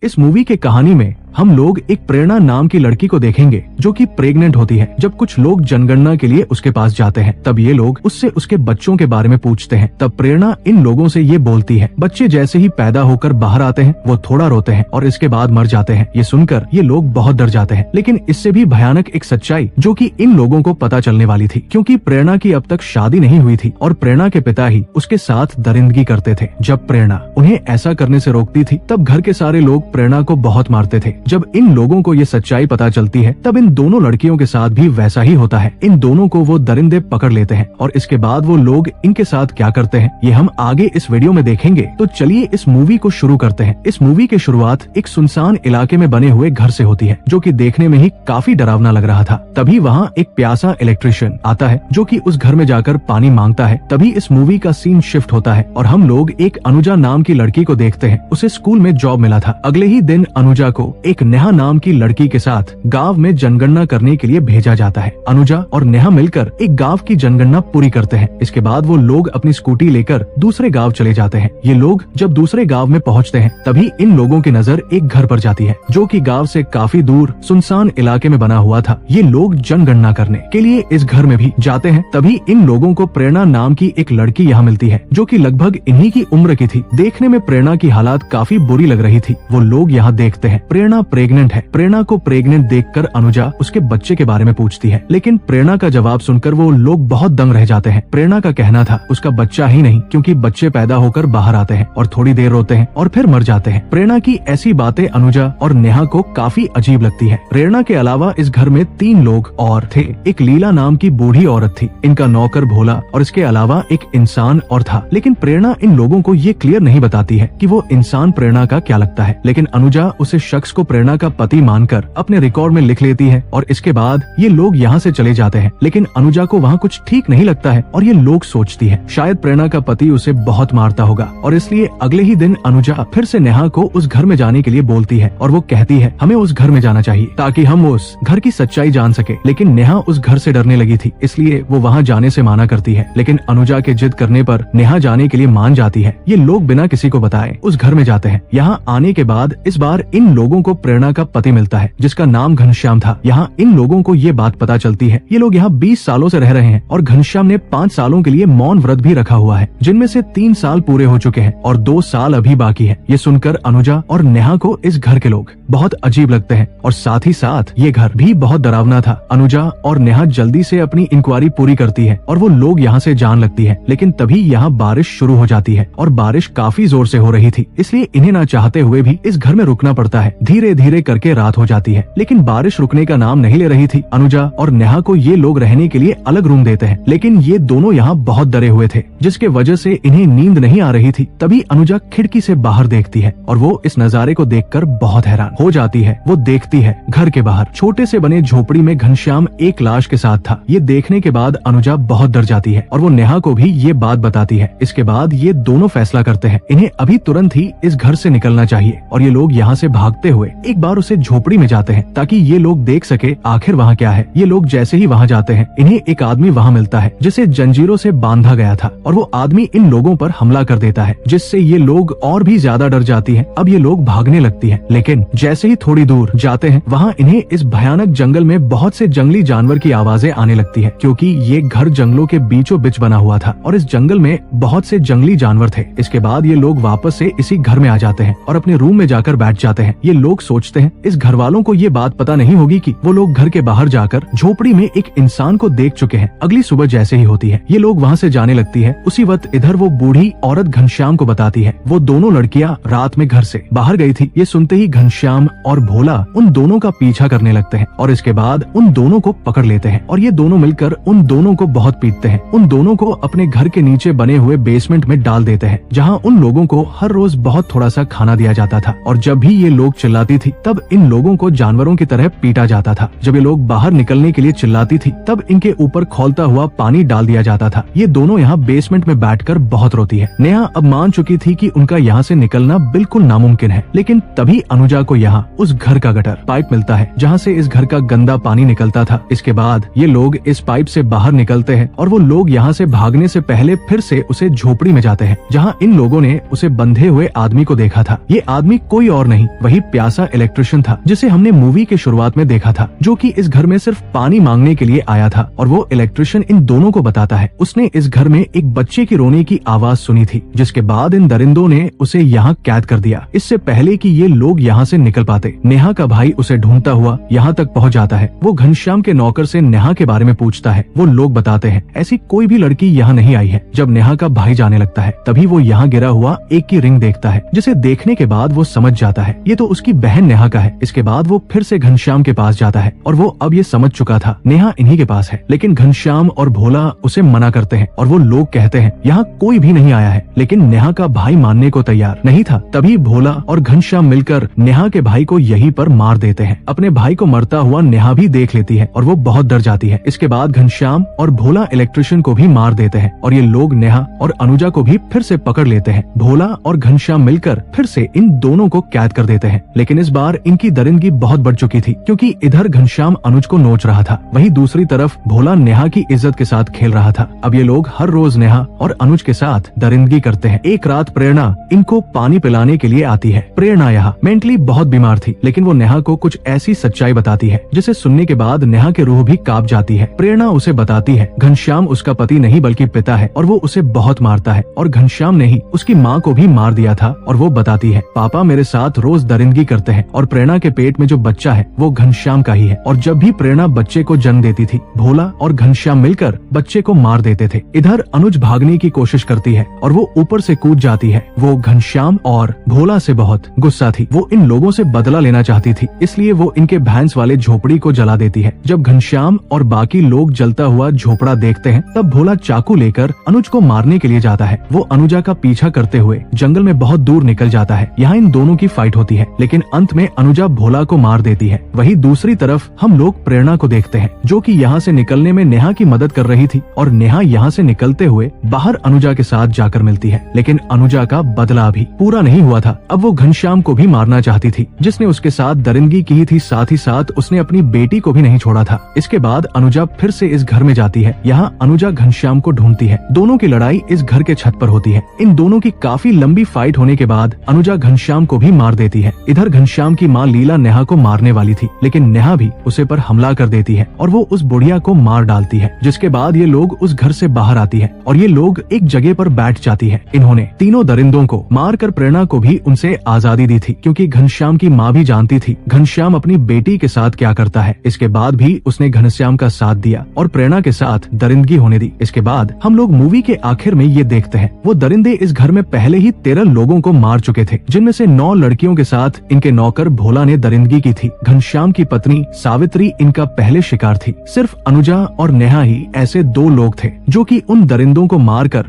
इस मूवी के कहानी में हम लोग एक प्रेरणा नाम की लड़की को देखेंगे जो कि प्रेग्नेंट होती है। जब कुछ लोग जनगणना के लिए उसके पास जाते हैं तब ये लोग उससे उसके बच्चों के बारे में पूछते हैं। तब प्रेरणा इन लोगों से ये बोलती है। बच्चे जैसे ही पैदा होकर बाहर आते हैं वो थोड़ा रोते हैं और इसके बाद मर जाते हैं। ये सुनकर ये लोग बहुत डर जाते हैं। लेकिन इससे भी भयानक एक सच्चाई जो कि इन लोगों को पता चलने वाली थी, क्योंकि प्रेरणा की अब तक शादी नहीं हुई थी और प्रेरणा के पिता ही उसके साथ दरिंदगी करते थे। जब प्रेरणा उन्हें ऐसा करने से रोकती थी तब घर के सारे लोग प्रेरणा को बहुत मारते थे। जब इन लोगों को ये सच्चाई पता चलती है तब इन दोनों लड़कियों के साथ भी वैसा ही होता है। इन दोनों को वो दरिंदे पकड़ लेते हैं और इसके बाद वो लोग इनके साथ क्या करते हैं ये हम आगे इस वीडियो में देखेंगे। तो चलिए इस मूवी को शुरू करते हैं। इस मूवी की शुरुआत एक सुनसान इलाके में बने हुए घर से होती है जो कि देखने में ही काफी डरावना लग रहा था। तभी वहाँ एक प्यासा इलेक्ट्रिशियन आता है जो कि उस घर में जाकर पानी मांगता है। तभी इस मूवी का सीन शिफ्ट होता है और हम लोग एक अनुजा नाम की लड़की को देखते हैं। उसे स्कूल में जॉब मिला था। अगले ही दिन अनुजा को एक नेहा नाम की लड़की के साथ गांव में जनगणना करने के लिए भेजा जाता है। अनुजा और नेहा मिलकर एक गांव की जनगणना पूरी करते हैं। इसके बाद वो लोग अपनी स्कूटी लेकर दूसरे गांव चले जाते हैं। ये लोग जब दूसरे गांव में पहुंचते हैं तभी इन लोगों की नजर एक घर पर जाती है जो कि गांव से काफी दूर सुनसान इलाके में बना हुआ था। ये लोग जनगणना करने के लिए इस घर में भी जाते हैं। तभी इन लोगों को प्रेरणा नाम की एक लड़की यहाँ मिलती है जो कि लगभग इन्हीं की उम्र की थी। देखने में प्रेरणा की हालात काफी बुरी लग रही थी। वो लोग यहाँ देखते हैं प्रेरणा प्रेग्नेंट है। प्रेरणा को प्रेग्नेंट देखकर अनुजा उसके बच्चे के बारे में पूछती है, लेकिन प्रेरणा का जवाब सुनकर वो लोग बहुत दंग रह जाते हैं। प्रेरणा का कहना था उसका बच्चा ही नहीं, क्योंकि बच्चे पैदा होकर बाहर आते हैं और थोड़ी देर रोते हैं और फिर मर जाते हैं। प्रेरणा की ऐसी बातें अनुजा और नेहा को काफी अजीब लगती है। प्रेरणा के अलावा इस घर में 3 लोग और थे। एक लीला नाम की बूढ़ी औरत थी, इनका नौकर भोला और इसके अलावा एक इंसान और था। लेकिन प्रेरणा इन लोगों को ये क्लियर नहीं बताती है कि वो इंसान प्रेरणा का क्या लगता है। लेकिन अनुजा उसे शख्स को प्रेरणा का पति मानकर अपने रिकॉर्ड में लिख लेती है और इसके बाद ये लोग यहाँ से चले जाते हैं। लेकिन अनुजा को वहाँ कुछ ठीक नहीं लगता है और ये लोग सोचती है शायद प्रेरणा का पति उसे बहुत मारता होगा और इसलिए अगले ही दिन अनुजा फिर से नेहा को उस घर में जाने के लिए बोलती है और वो कहती है हमें उस घर में जाना चाहिए ताकि हम उस घर की सच्चाई जान सके। लेकिन नेहा उस घर से डरने लगी थी, इसलिए वो वहाँ जाने से माना करती है। लेकिन अनुजा के जिद करने पर नेहा जाने के लिए मान जाती है। ये लोग बिना किसी को बताए उस घर में जाते हैं। यहाँ आने के बाद इस बार इन लोगों को प्रेरणा का पति मिलता है जिसका नाम घनश्याम था। यहाँ इन लोगों को ये बात पता चलती है ये लोग यहाँ 20 सालों से रह रहे हैं और घनश्याम ने 5 सालों के लिए मौन व्रत भी रखा हुआ है, जिनमें से 3 साल पूरे हो चुके हैं और 2 साल अभी बाकी है। ये सुनकर अनुजा और नेहा को इस घर के लोग बहुत अजीब लगते हैं और साथ ही साथ ये घर भी बहुत डरावना था। अनुजा और नेहा जल्दी से अपनी इंक्वायरी पूरी करती है और वो लोग यहाँ से जान लगती है। लेकिन तभी यहाँ बारिश शुरू हो जाती है और बारिश काफी जोर से हो रही थी, इसलिए इन्हें ना चाहते हुए भी इस घर में रुकना पड़ता है। धीरे धीरे करके रात हो जाती है, लेकिन बारिश रुकने का नाम नहीं ले रही थी। अनुजा और नेहा को ये लोग रहने के लिए अलग रूम देते हैं, लेकिन ये दोनों यहाँ बहुत डरे हुए थे जिसके वजह से इन्हें नींद नहीं आ रही थी। तभी अनुजा खिड़की से बाहर देखती है और वो इस नजारे को देखकर बहुत हैरान हो जाती है। वो देखती है घर के बाहर छोटे से बने झोपड़ी में घनश्याम एक लाश के साथ था। ये देखने के बाद अनुजा बहुत डर जाती है और वो नेहा को भी ये बात बताती है। इसके बाद ये दोनों फैसला करते हैं इन्हें अभी तुरंत ही इस घर से निकलना चाहिए और ये लोग यहाँ से भागते हुए एक बार उसे झोपड़ी में जाते हैं ताकि ये लोग देख सके आखिर वहाँ क्या है। ये लोग जैसे ही वहाँ जाते हैं इन्हें एक आदमी वहाँ मिलता है जिसे जंजीरों से बांधा गया था और वो आदमी इन लोगों पर हमला कर देता है, जिससे ये लोग और भी ज्यादा डर जाती हैं। अब ये लोग भागने लगती हैं, लेकिन जैसे ही थोड़ी दूर जाते हैं वहाँ इन्हें इस भयानक जंगल में बहुत से जंगली जानवर की आवाजें आने लगती है, क्योंकि ये घर जंगलों के बीचों बीच बना हुआ था और इस जंगल में बहुत से जंगली जानवर थे। इसके बाद ये लोग वापस से इसी घर में आ जाते हैं और अपने रूम में जाकर बैठ जाते हैं। ये लोग सोचते हैं इस घर वालों को ये बात पता नहीं होगी कि वो लोग घर के बाहर जाकर झोपड़ी में एक इंसान को देख चुके हैं। अगली सुबह जैसे ही होती है ये लोग वहाँ से जाने लगती है। उसी वक्त इधर वो बूढ़ी औरत घनश्याम को बताती है वो दोनों लड़कियाँ रात में घर से बाहर गई थी। ये सुनते ही घनश्याम और भोला उन दोनों का पीछा करने लगते हैं और इसके बाद उन दोनों को पकड़ लेते हैं और ये दोनों मिलकर उन दोनों को बहुत पीटते हैं। उन दोनों को अपने घर के नीचे बने हुए बेसमेंट में डाल देते हैं, जहाँ उन लोगों को हर रोज बहुत थोड़ा सा खाना दिया जाता था और जब भी ये लोग चिल्लाती होती थी तब इन लोगों को जानवरों की तरह पीटा जाता था। जब ये लोग बाहर निकलने के लिए चिल्लाती थी तब इनके ऊपर खौलता हुआ पानी डाल दिया जाता था। ये दोनों यहाँ बेसमेंट में बैठकर बहुत रोती है। नेहा अब मान चुकी थी कि उनका यहाँ से निकलना बिल्कुल नामुमकिन है, लेकिन तभी अनुजा को यहाँ उस घर का गटर पाइप मिलता है जहाँ से इस घर का गंदा पानी निकलता था। इसके बाद ये लोग इस पाइप से बाहर निकलते हैं और वो लोग यहाँ से भागने से पहले फिर से उसे झोपड़ी में जाते हैं जहाँ इन लोगों ने उसे बंधे हुए आदमी को देखा था। ये आदमी कोई और नहीं वही प्यासा इलेक्ट्रिशियन था जिसे हमने मूवी के शुरुआत में देखा था, जो कि इस घर में सिर्फ पानी मांगने के लिए आया था। और वो इलेक्ट्रिशियन इन दोनों को बताता है उसने इस घर में एक बच्चे की रोने की आवाज सुनी थी, जिसके बाद इन दरिंदों ने उसे यहाँ कैद कर दिया इससे पहले कि ये लोग यहाँ से निकल पाते। नेहा का भाई उसे ढूंढता हुआ यहाँ तक पहुँच जाता है। वो घनश्याम के नौकर से नेहा के बारे में पूछता है। वो लोग बताते हैं ऐसी कोई भी लड़की यहाँ नहीं आई है। जब नेहा का भाई जाने लगता है तभी वो यहाँ गिरा हुआ एक की रिंग देखता है, जिसे देखने के बाद वो समझ जाता है ये तो उसकी बहन नेहा का है। इसके बाद वो फिर से घनश्याम के पास जाता है और वो अब ये समझ चुका था नेहा इन्हीं के पास है, लेकिन घनश्याम और भोला उसे मना करते हैं और वो लोग कहते हैं यहाँ कोई भी नहीं आया है। लेकिन नेहा का भाई मानने को तैयार नहीं था। तभी भोला और घनश्याम मिलकर नेहा के भाई को यहीं पर मार देते हैं। अपने भाई को मरता हुआ नेहा भी देख लेती है और वो बहुत डर जाती है। इसके बाद घनश्याम और भोला इलेक्ट्रिशियन को भी मार देते हैं और ये लोग नेहा और अनुजा को भी फिर से पकड़ लेते हैं। भोला और घनश्याम मिलकर फिर से इन दोनों को कैद कर देते हैं, लेकिन इस बार इनकी दरिंदगी बहुत बढ़ चुकी थी क्योंकि इधर घनश्याम अनुज को नोच रहा था, वहीं दूसरी तरफ भोला नेहा की इज्जत के साथ खेल रहा था। अब ये लोग हर रोज नेहा और अनुज के साथ दरिंदगी करते हैं। एक रात प्रेरणा इनको पानी पिलाने के लिए आती है। प्रेरणा यहाँ मेंटली बहुत बीमार थी, लेकिन वो नेहा को कुछ ऐसी सच्चाई बताती है जिसे सुनने के बाद नेहा की रूह भी कांप जाती है। प्रेरणा उसे बताती है घनश्याम उसका पति नहीं बल्कि पिता है और वो उसे बहुत मारता है और घनश्याम ने ही उसकी माँ को भी मार दिया था। और वो बताती है पापा मेरे साथ रोज दरिंदगी करते हैं और प्रेरणा के पेट में जो बच्चा है वो घनश्याम का ही है। और जब भी प्रेरणा बच्चे को जन्म देती थी भोला और घनश्याम मिलकर बच्चे को मार देते थे। इधर अनुज भागने की कोशिश करती है और वो ऊपर से कूद जाती है। वो घनश्याम और भोला से बहुत गुस्सा थी। वो इन लोगों से बदला लेना चाहती थी, इसलिए वो इनके भैंस वाले झोपड़ी को जला देती है। जब घनश्याम और बाकी लोग जलता हुआ झोपड़ा देखते हैं तब भोला चाकू लेकर अनुज को मारने के लिए जाता है। वो अनुजा का पीछा करते हुए जंगल में बहुत दूर निकल जाता है। यहाँ इन दोनों की फाइट होती है, लेकिन अंत में अनुजा भोला को मार देती है। वहीं दूसरी तरफ हम लोग प्रेरणा को देखते हैं जो कि यहाँ से निकलने में नेहा की मदद कर रही थी और नेहा यहाँ से निकलते हुए बाहर अनुजा के साथ जाकर मिलती है। लेकिन अनुजा का बदला अभी पूरा नहीं हुआ था। अब वो घनश्याम को भी मारना चाहती थी जिसने उसके साथ दरिंदगी की थी, साथ ही साथ उसने अपनी बेटी को भी नहीं छोड़ा था। इसके बाद अनुजा फिर से इस घर में जाती है। यहाँ अनुजा घनश्याम को ढूंढती है। दोनों की लड़ाई इस घर के छत पर होती है। इन दोनों की काफी लंबी फाइट होने के बाद अनुजा घनश्याम को भी मार देती है। इधर घनश्याम की माँ लीला नेहा को मारने वाली थी, लेकिन नेहा भी उसे पर हमला कर देती है और वो उस बुढ़िया को मार डालती है। जिसके बाद ये लोग उस घर से बाहर आती है और ये लोग एक जगह पर बैठ जाती है। इन्होंने तीनों दरिंदों को मारकर प्रेरणा को भी उनसे आजादी दी थी, क्योंकि घनश्याम की माँ भी जानती थी घनश्याम अपनी बेटी के साथ क्या करता है। इसके बाद भी उसने घनश्याम का साथ दिया और प्रेरणा के साथ दरिंदगी होने दी। इसके बाद हम लोग मूवी के आखिर में ये देखते हैं वो दरिंदे इस घर में पहले ही 13 लोगों को मार चुके थे, जिनमें से 9 लड़कियों के साथ इनके नौकर भोला ने दरिंदगी की थी। घनश्याम की पत्नी सावित्री इनका पहले शिकार थी। सिर्फ अनुजा और नेहा ही ऐसे 2 लोग थे जो कि उन दरिंदों को मारकर